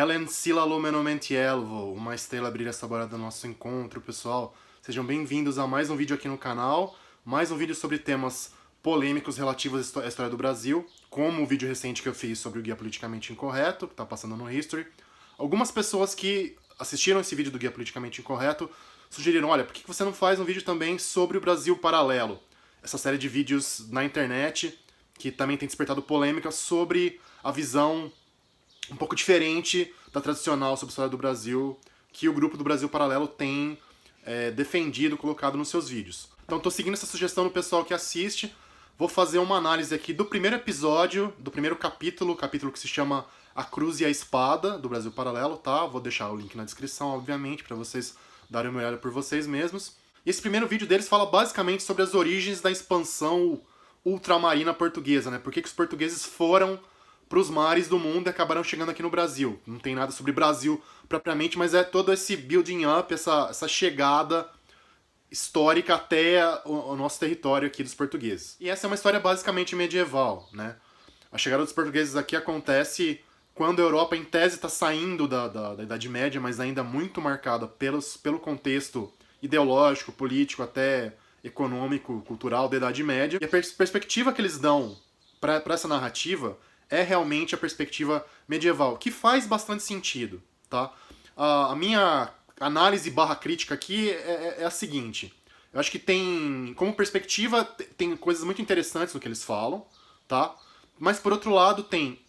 Ellen Sila Lumenomentielvo, uma estrela brilha essa hora do nosso encontro, pessoal. Sejam bem-vindos a mais um vídeo aqui no canal, mais um vídeo sobre temas polêmicos relativos à história do Brasil, como o vídeo recente que eu fiz sobre o Guia Politicamente Incorreto, que está passando no History. Algumas pessoas que assistiram esse vídeo do Guia Politicamente Incorreto sugeriram, olha, por que você não faz um vídeo também sobre o Brasil Paralelo? Essa série de vídeos na internet, que também tem despertado polêmica sobre a visão um pouco diferente da tradicional sobre a história do Brasil, que o grupo do Brasil Paralelo tem defendido, colocado nos seus vídeos. Então estou seguindo essa sugestão do pessoal que assiste. Vou fazer uma análise aqui do primeiro episódio, do primeiro capítulo, que se chama A Cruz e a Espada, do Brasil Paralelo, tá? Vou deixar o link na descrição, obviamente, para vocês darem uma olhada por vocês mesmos. E esse primeiro vídeo deles fala basicamente sobre as origens da expansão ultramarina portuguesa, né? Por que os portugueses foram para os mares do mundo e acabaram chegando aqui no Brasil. Não tem nada sobre Brasil propriamente, mas é todo esse building up, essa chegada histórica até o nosso território aqui dos portugueses. E essa é uma história basicamente medieval, né? A chegada dos portugueses aqui acontece quando a Europa, em tese, está saindo da Idade Média, mas ainda muito marcada pelo contexto ideológico, político, até econômico, cultural da Idade Média. E a perspectiva que eles dão para essa narrativa é realmente a perspectiva medieval, que faz bastante sentido, tá? A minha análise barra crítica aqui é a seguinte. Eu acho que tem, como perspectiva, tem coisas muito interessantes no que eles falam, tá? Mas, por outro lado, tem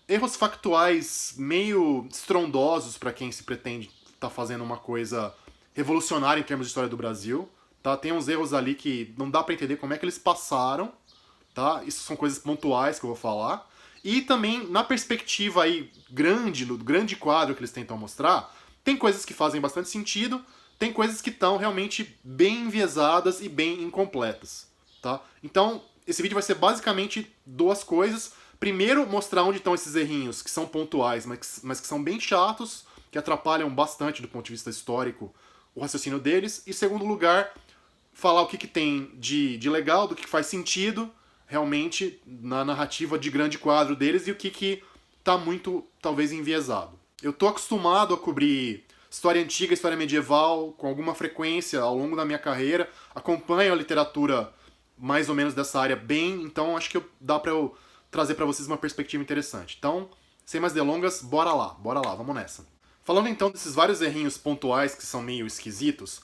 erros factuais meio estrondosos para quem se pretende estar fazendo uma coisa revolucionária em termos de história do Brasil, tá? Tem uns erros ali que não dá para entender como é que eles passaram, tá? Isso são coisas pontuais que eu vou falar. E também, na perspectiva aí grande, no grande quadro que eles tentam mostrar, tem coisas que fazem bastante sentido, tem coisas que estão realmente bem enviesadas e bem incompletas, tá? Então, esse vídeo vai ser basicamente duas coisas. Primeiro, mostrar onde estão esses errinhos que são pontuais, mas que são bem chatos, que atrapalham bastante do ponto de vista histórico o raciocínio deles. E, segundo lugar, falar o que tem de legal, do que faz sentido realmente na narrativa de grande quadro deles e o que tá muito, talvez, enviesado. Eu tô acostumado a cobrir história antiga, história medieval, com alguma frequência ao longo da minha carreira. Acompanho a literatura mais ou menos dessa área bem, então acho que dá pra eu trazer pra vocês uma perspectiva interessante. Então, sem mais delongas, bora lá, vamos nessa. Falando então desses vários errinhos pontuais que são meio esquisitos,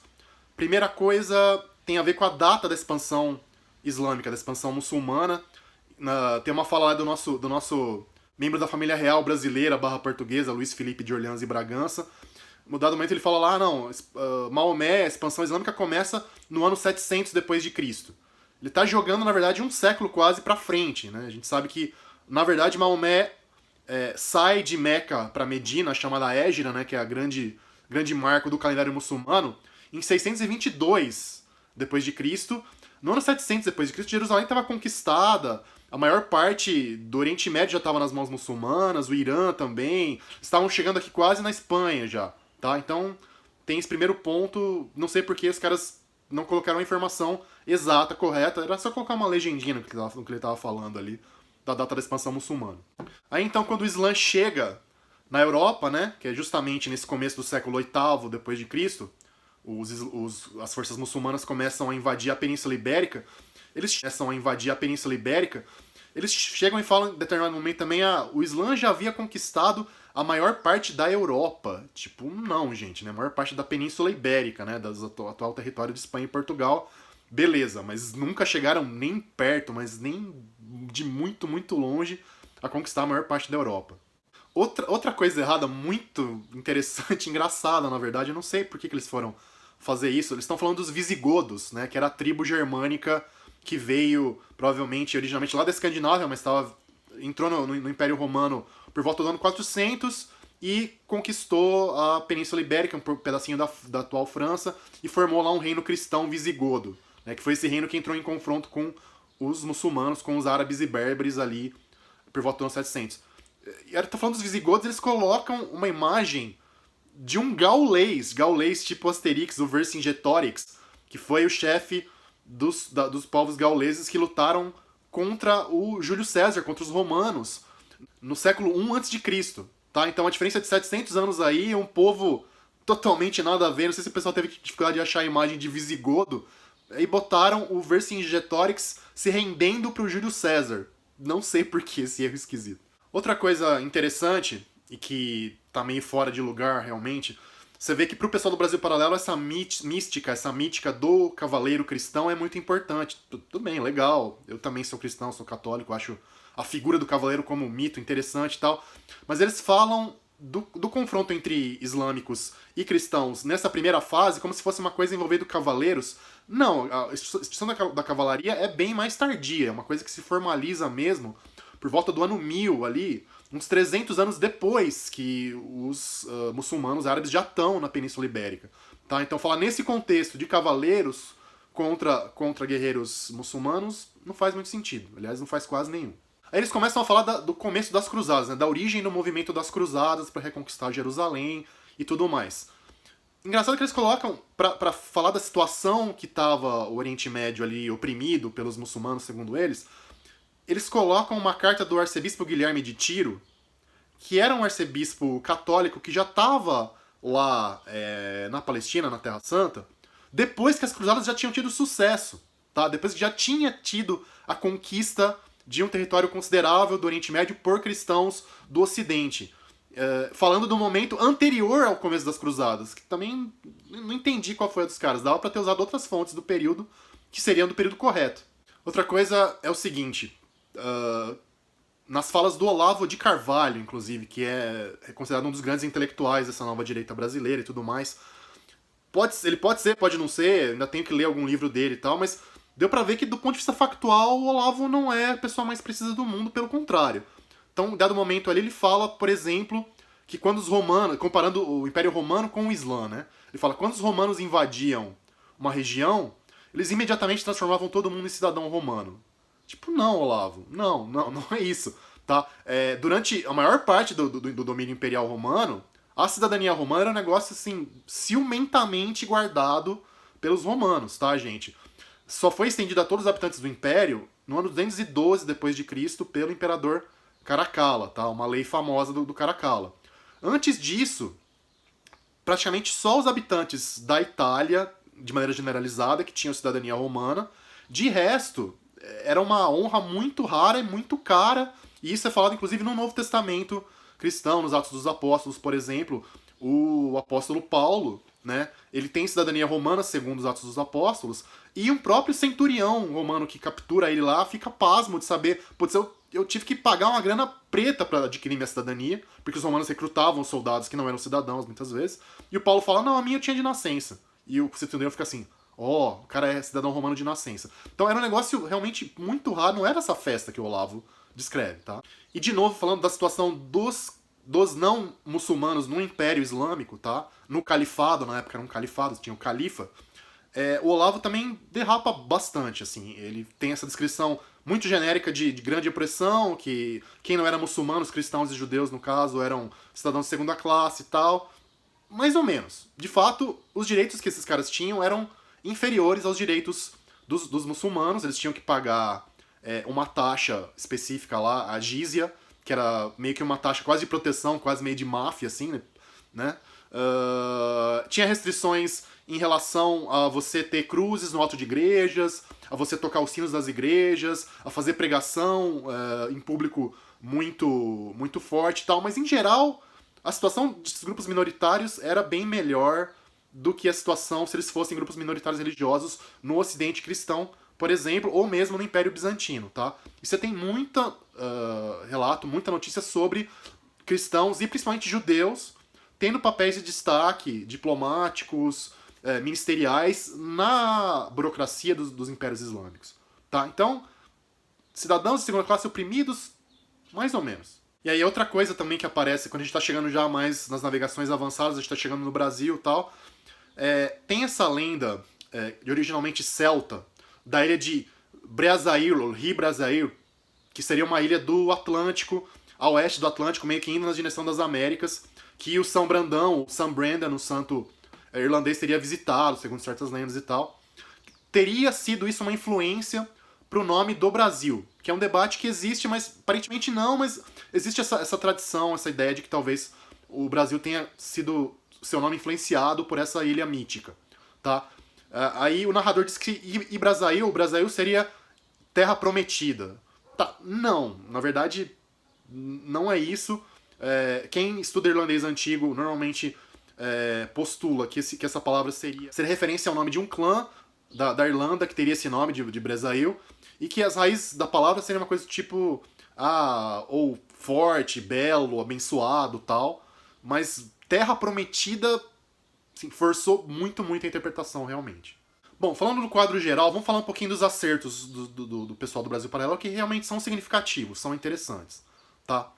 primeira coisa tem a ver com a data da expansão islâmica, da expansão muçulmana. Tem uma fala lá do nosso membro da família real brasileira barra portuguesa, Luiz Felipe de Orleans e Bragança. No dado momento ele fala lá, não, Maomé, a expansão islâmica começa no ano 700 depois de Cristo. Ele está jogando, na verdade, um século quase para frente, né? A gente sabe que, na verdade, Maomé sai de Meca para Medina, chamada Hégira, né, que é a grande marco do calendário muçulmano, em 622 depois de Cristo. No ano 700 depois de Cristo, Jerusalém estava conquistada, a maior parte do Oriente Médio já estava nas mãos muçulmanas, o Irã também, estavam chegando aqui quase na Espanha já, tá? Então, tem esse primeiro ponto, não sei por que os caras não colocaram a informação exata, correta, era só colocar uma legendinha no que ele estava falando ali, da data da expansão muçulmana. Aí então, quando o Islã chega na Europa, né, que é justamente nesse começo do século VIII depois de Cristo, as forças muçulmanas começam a invadir a Península Ibérica. Eles chegam e falam em determinado momento também o Islã já havia conquistado a maior parte da Europa. Tipo, não, gente, né? A maior parte da Península Ibérica, né? Do atual território de Espanha e Portugal. Beleza, mas nunca chegaram nem perto, mas nem de muito, muito longe a conquistar a maior parte da Europa. Outra coisa errada, muito interessante, engraçada, na verdade, eu não sei por que eles foram fazer isso. Eles estão falando dos visigodos, né, que era a tribo germânica que veio, provavelmente, originalmente lá da Escandinávia, mas entrou no Império Romano por volta do ano 400 e conquistou a Península Ibérica, um pedacinho da atual França, e formou lá um reino cristão visigodo, né, que foi esse reino que entrou em confronto com os muçulmanos, com os árabes e berberes ali por volta do ano 700. E eu tô falando dos visigodos, eles colocam uma imagem de um gaulês tipo Asterix, o Vercingetorix, que foi o chefe dos povos gauleses que lutaram contra o Júlio César, contra os romanos, no século I a.C., tá? Então a diferença de 700 anos aí é um povo totalmente nada a ver. Não sei se o pessoal teve dificuldade de achar a imagem de Visigodo. Aí botaram o Vercingetorix se rendendo pro Júlio César. Não sei por que esse erro esquisito. Outra coisa interessante, e que tá meio fora de lugar realmente, você vê que pro pessoal do Brasil Paralelo essa mística, essa mítica do cavaleiro cristão é muito importante. Tudo bem, legal. Eu também sou cristão, sou católico, acho a figura do cavaleiro como um mito interessante e tal. Mas eles falam do confronto entre islâmicos e cristãos nessa primeira fase como se fosse uma coisa envolvendo cavaleiros. Não, a instituição da cavalaria é bem mais tardia, é uma coisa que se formaliza mesmo por volta do ano 1000 ali, uns 300 anos depois que os muçulmanos árabes já estão na Península Ibérica. Tá? Então falar nesse contexto de cavaleiros contra guerreiros muçulmanos não faz muito sentido, aliás não faz quase nenhum. Aí eles começam a falar do começo das cruzadas, né? Da origem do movimento das cruzadas para reconquistar Jerusalém e tudo mais. Engraçado que eles colocam, para falar da situação que estava o Oriente Médio ali oprimido pelos muçulmanos, segundo eles colocam uma carta do arcebispo Guilherme de Tiro, que era um arcebispo católico que já estava lá na Palestina, na Terra Santa, depois que as cruzadas já tinham tido sucesso, tá? Depois que já tinha tido a conquista de um território considerável do Oriente Médio por cristãos do Ocidente. Falando do momento anterior ao começo das cruzadas, que também não entendi qual foi a dos caras. Dava para ter usado outras fontes do período que seriam do período correto. Outra coisa é o seguinte, nas falas do Olavo de Carvalho, inclusive, que é considerado um dos grandes intelectuais dessa nova direita brasileira e tudo mais, ele pode ser, pode não ser, ainda tenho que ler algum livro dele e tal, mas deu pra ver que do ponto de vista factual o Olavo não é a pessoa mais precisa do mundo, pelo contrário. Então, dado momento ali, ele fala, por exemplo, que quando os romanos, comparando o Império Romano com o Islã, né? Ele fala que quando os romanos invadiam uma região, eles imediatamente transformavam todo mundo em cidadão romano. Tipo, não, Olavo, não é isso, tá? Durante a maior parte do domínio imperial romano, a cidadania romana era um negócio, assim, ciumentamente guardado pelos romanos, tá, gente? Só foi estendida a todos os habitantes do Império no ano 212 depois de Cristo pelo imperador Caracalla, tá? Uma lei famosa do Caracalla. Antes disso, praticamente só os habitantes da Itália, de maneira generalizada, que tinham cidadania romana. De resto, era uma honra muito rara e muito cara, e isso é falado inclusive no Novo Testamento cristão, nos Atos dos Apóstolos, por exemplo. O apóstolo Paulo, né, ele tem cidadania romana, segundo os Atos dos Apóstolos, e um próprio centurião romano que captura ele lá fica pasmo de saber, putz, eu tive que pagar uma grana preta para adquirir minha cidadania, porque os romanos recrutavam soldados que não eram cidadãos muitas vezes, e o Paulo fala, não, a minha eu tinha de nascença. E o centurião fica assim, o cara é cidadão romano de nascença. Então era um negócio realmente muito raro, não era essa festa que o Olavo descreve, tá? E de novo, falando da situação dos não muçulmanos no Império Islâmico, tá? No califado, na época era um califado, tinha um califa, o Olavo também derrapa bastante, assim. Ele tem essa descrição muito genérica de grande opressão, que quem não era muçulmano, os cristãos e judeus, no caso, eram cidadãos de segunda classe e tal. Mais ou menos. De fato, os direitos que esses caras tinham eram inferiores aos direitos dos muçulmanos. Eles tinham que pagar uma taxa específica lá, a jizya, que era meio que uma taxa quase de proteção, quase meio de máfia, assim, né? Tinha restrições em relação a você ter cruzes no alto de igrejas, a você tocar os sinos das igrejas, a fazer pregação em público muito, muito forte e tal, mas em geral a situação desses grupos minoritários era bem melhor do que a situação se eles fossem grupos minoritários religiosos no Ocidente cristão, por exemplo, ou mesmo no Império Bizantino, tá? E você tem muita relato, muita notícia sobre cristãos e principalmente judeus tendo papéis de destaque diplomáticos, ministeriais na burocracia dos impérios islâmicos, tá? Então, cidadãos de segunda classe oprimidos, mais ou menos. E aí outra coisa também que aparece quando a gente está chegando já mais nas navegações avançadas, a gente está chegando no Brasil e tal, tem essa lenda originalmente celta da ilha de Breazair, ou Ri Breazair, que seria uma ilha do Atlântico, a oeste do Atlântico, meio que indo na direção das Américas, que o São Brandão, o Sam Brandon, o santo irlandês, teria visitado, segundo certas lendas e tal. Teria sido isso uma influência pro nome do Brasil, que é um debate que existe, mas aparentemente não, mas existe essa tradição, essa ideia de que talvez o Brasil tenha sido seu nome influenciado por essa ilha mítica, tá? Aí o narrador diz que Ibrazail, o Brasil seria terra prometida. Tá, não, na verdade não é isso. Quem estuda irlandês antigo normalmente postula que essa palavra seria referência ao nome de um clã da Irlanda que teria esse nome de Brazail, e que as raízes da palavra seriam uma coisa tipo ou forte, belo, abençoado, tal, mas terra prometida, assim, forçou muito a interpretação, realmente. Bom, falando do quadro geral, vamos falar um pouquinho dos acertos do pessoal do Brasil Paralelo, que realmente são significativos, são interessantes, tá?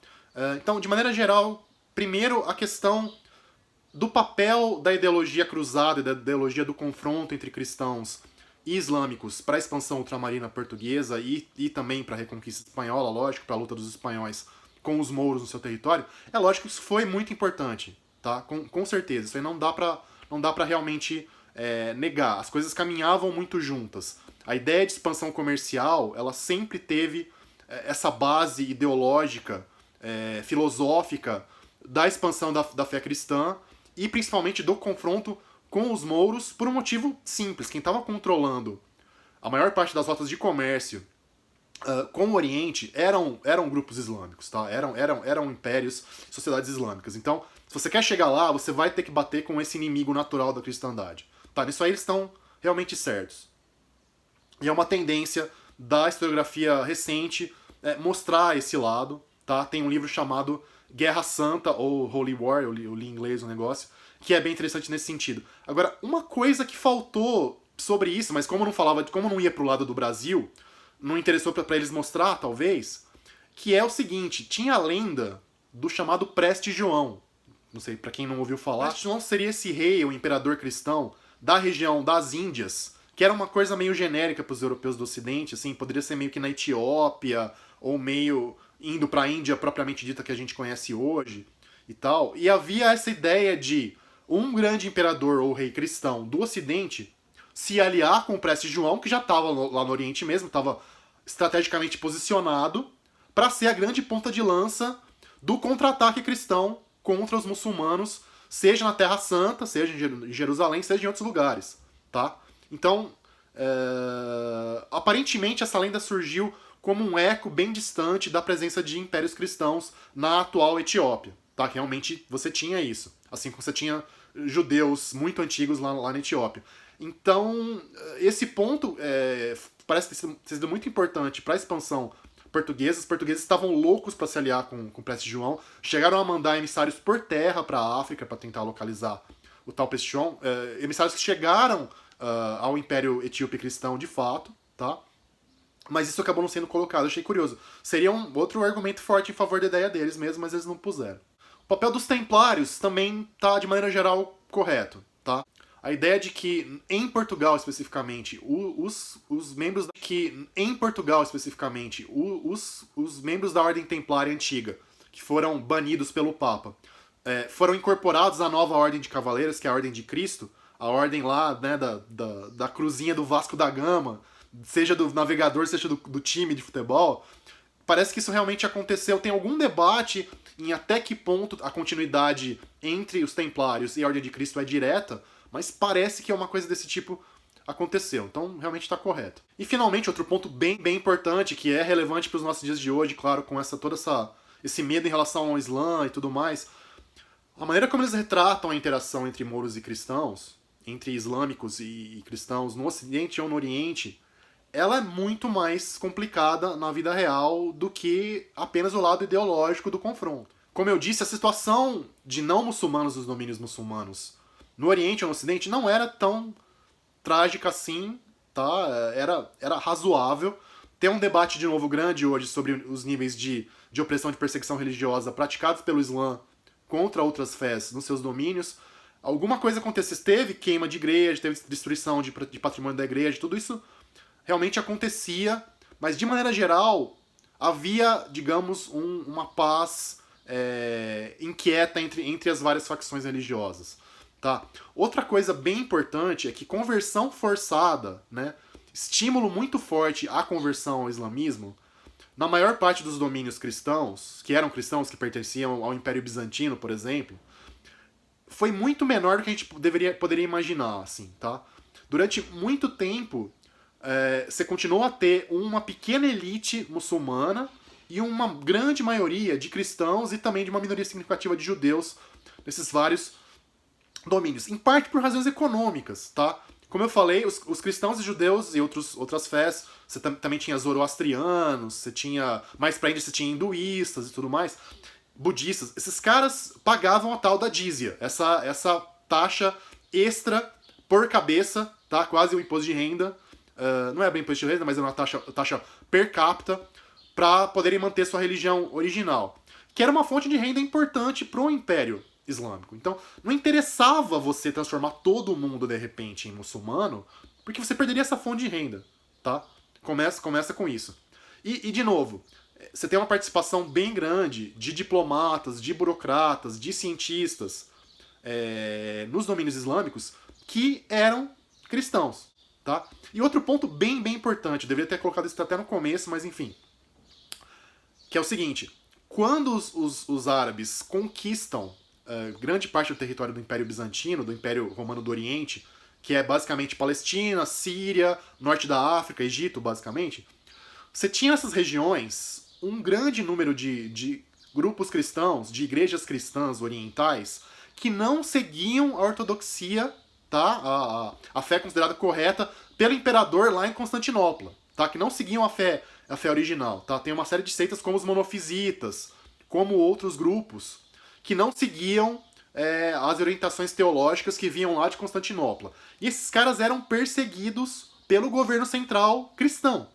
Então, de maneira geral, primeiro a questão do papel da ideologia cruzada e da ideologia do confronto entre cristãos e islâmicos para a expansão ultramarina portuguesa e também para a reconquista espanhola, lógico, para a luta dos espanhóis com os mouros no seu território. É lógico que isso foi muito importante, tá? Com certeza, isso aí não dá pra realmente negar. As coisas caminhavam muito juntas. A ideia de expansão comercial, ela sempre teve essa base ideológica, filosófica da expansão da fé cristã e principalmente do confronto com os mouros por um motivo simples. Quem estava controlando a maior parte das rotas de comércio com o Oriente eram grupos islâmicos, tá? Eram impérios, sociedades islâmicas. Então, se você quer chegar lá, você vai ter que bater com esse inimigo natural da cristandade. Tá? Nisso aí eles estão realmente certos. E é uma tendência da historiografia recente mostrar esse lado. Tá? Tem um livro chamado Guerra Santa, ou Holy War, eu li em inglês o negócio, que é bem interessante nesse sentido. Agora, uma coisa que faltou sobre isso, mas como não ia pro lado do Brasil, não interessou para eles mostrar, talvez, que é o seguinte: tinha a lenda do chamado Preste João. Não sei, para quem não ouviu falar. Preste João seria esse rei ou imperador cristão da região das Índias, que era uma coisa meio genérica para os europeus do Ocidente, assim, poderia ser meio que na Etiópia, ou meio indo para a Índia propriamente dita que a gente conhece hoje e tal. E havia essa ideia de um grande imperador ou rei cristão do Ocidente se aliar com o Preste João, que já estava lá no Oriente mesmo, estava estrategicamente posicionado para ser a grande ponta de lança do contra-ataque cristão contra os muçulmanos, seja na Terra Santa, seja em Jerusalém, seja em outros lugares, tá? Então, aparentemente essa lenda surgiu como um eco bem distante da presença de impérios cristãos na atual Etiópia, tá? Que realmente você tinha isso, assim como você tinha judeus muito antigos lá na Etiópia. Então, esse ponto parece ter sido muito importante para a expansão portuguesa. Os portugueses estavam loucos para se aliar com o Preste João, chegaram a mandar emissários por terra para a África para tentar localizar o tal Preste João, emissários que chegaram ao Império Etíope Cristão de fato, tá? Mas isso acabou não sendo colocado, eu achei curioso. Seria outro argumento forte em favor da ideia deles mesmo, mas eles não puseram. O papel dos templários também tá, de maneira geral, correto, tá? A ideia de que, em Portugal especificamente, os membros da Ordem Templária Antiga, que foram banidos pelo Papa, foram incorporados à nova Ordem de Cavaleiros, que é a Ordem de Cristo, a ordem lá, né, da cruzinha do Vasco da Gama, seja do navegador, seja do time de futebol. Parece que isso realmente aconteceu. Tem algum debate em até que ponto a continuidade entre os Templários e a Ordem de Cristo é direta, mas parece que é uma coisa desse tipo aconteceu. Então, realmente está correto. E, finalmente, outro ponto bem importante, que é relevante para os nossos dias de hoje, claro, com esse medo em relação ao Islã e tudo mais, a maneira como eles retratam a interação entre mouros e cristãos, entre islâmicos e cristãos no Ocidente ou no Oriente, ela é muito mais complicada na vida real do que apenas o lado ideológico do confronto. Como eu disse, a situação de não muçulmanos dos domínios muçulmanos no Oriente ou no Ocidente não era tão trágica assim, tá? Era razoável. Tem um debate de novo grande hoje sobre os níveis de opressão e de perseguição religiosa praticados pelo Islã contra outras fés nos seus domínios. Alguma coisa aconteceu, teve queima de igreja, teve destruição de patrimônio da igreja, tudo isso realmente acontecia, mas de maneira geral havia, digamos, uma paz inquieta entre as várias facções religiosas. Tá? Outra coisa bem importante é que conversão forçada, né, estímulo muito forte à conversão ao islamismo, na maior parte dos domínios cristãos, que pertenciam ao Império Bizantino, por exemplo, foi muito menor do que a gente poderia imaginar, assim, tá? Durante muito tempo, você continuou a ter uma pequena elite muçulmana e uma grande maioria de cristãos e também de uma minoria significativa de judeus nesses vários domínios. Em parte por razões econômicas, tá? Como eu falei, os cristãos e judeus e outras fés, você também tinha zoroastrianos, você tinha, mais pra Índia você tinha hinduístas e tudo mais, budistas. Esses caras pagavam a tal da jizya, essa taxa extra por cabeça, tá? Quase um imposto de renda. Não é bem imposto de renda, mas é uma taxa per capita para poderem manter sua religião original, que era uma fonte de renda importante pro Império Islâmico. Então, não interessava você transformar todo mundo de repente em muçulmano, porque você perderia essa fonte de renda, tá? Começa com isso. E de novo, você tem uma participação bem grande de diplomatas, de burocratas, de cientistas nos domínios islâmicos que eram cristãos, tá? E outro ponto bem importante, eu deveria ter colocado isso até no começo, mas enfim, que é o seguinte: quando os árabes conquistam grande parte do território do Império Bizantino, do Império Romano do Oriente, que é basicamente Palestina, Síria, norte da África, Egito, basicamente, você tinha nessas regiões um grande número de grupos cristãos, de igrejas cristãs orientais, que não seguiam a ortodoxia, tá? A fé considerada correta pelo imperador lá em Constantinopla, tá? Que não seguiam a fé original, tá? Tem uma série de seitas como os monofisitas, como outros grupos, que não seguiam as orientações teológicas que vinham lá de Constantinopla. E esses caras eram perseguidos pelo governo central cristão.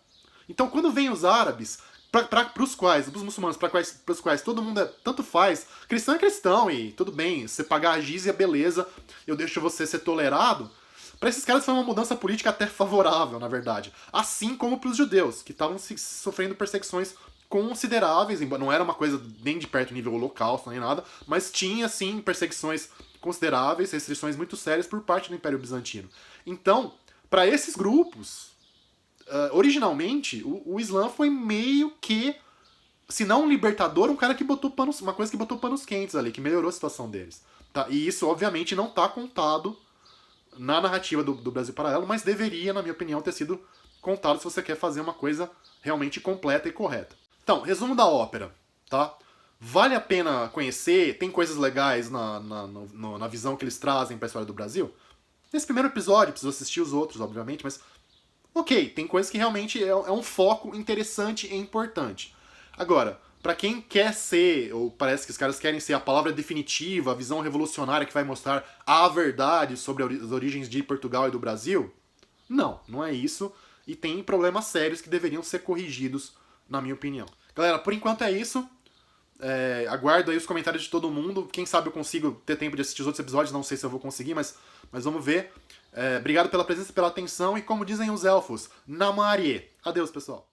Então, quando vem os árabes, para os muçulmanos, para os quais todo mundo tanto faz, cristão é cristão, e tudo bem, você pagar a jizya, beleza, eu deixo você ser tolerado. Para esses caras foi uma mudança política até favorável, na verdade. Assim como para os judeus, que estavam sofrendo perseguições consideráveis, embora não era uma coisa nem de perto nível holocausto nem nada, mas tinha sim perseguições consideráveis, restrições muito sérias por parte do Império Bizantino. Então, para esses grupos, originalmente, o Islã foi meio que, se não um libertador, um cara que botou uma coisa que botou panos quentes ali, que melhorou a situação deles. Tá? E isso, obviamente, não está contado na narrativa do Brasil Paralelo, mas deveria, na minha opinião, ter sido contado se você quer fazer uma coisa realmente completa e correta. Então, resumo da ópera, tá? Vale a pena conhecer, tem coisas legais na visão que eles trazem para a história do Brasil. Nesse primeiro episódio, preciso assistir os outros, obviamente, mas ok, tem coisas que realmente é um foco interessante e importante. Agora, para quem quer ser, ou parece que os caras querem ser a palavra definitiva, a visão revolucionária que vai mostrar a verdade sobre as origens de Portugal e do Brasil, não é isso, e tem problemas sérios que deveriam ser corrigidos, na minha opinião. Galera, por enquanto é isso. Aguardo aí os comentários de todo mundo. Quem sabe eu consigo ter tempo de assistir os outros episódios, não sei se eu vou conseguir, mas vamos ver. Obrigado pela presença, pela atenção, e como dizem os elfos, Namarie. Adeus, pessoal.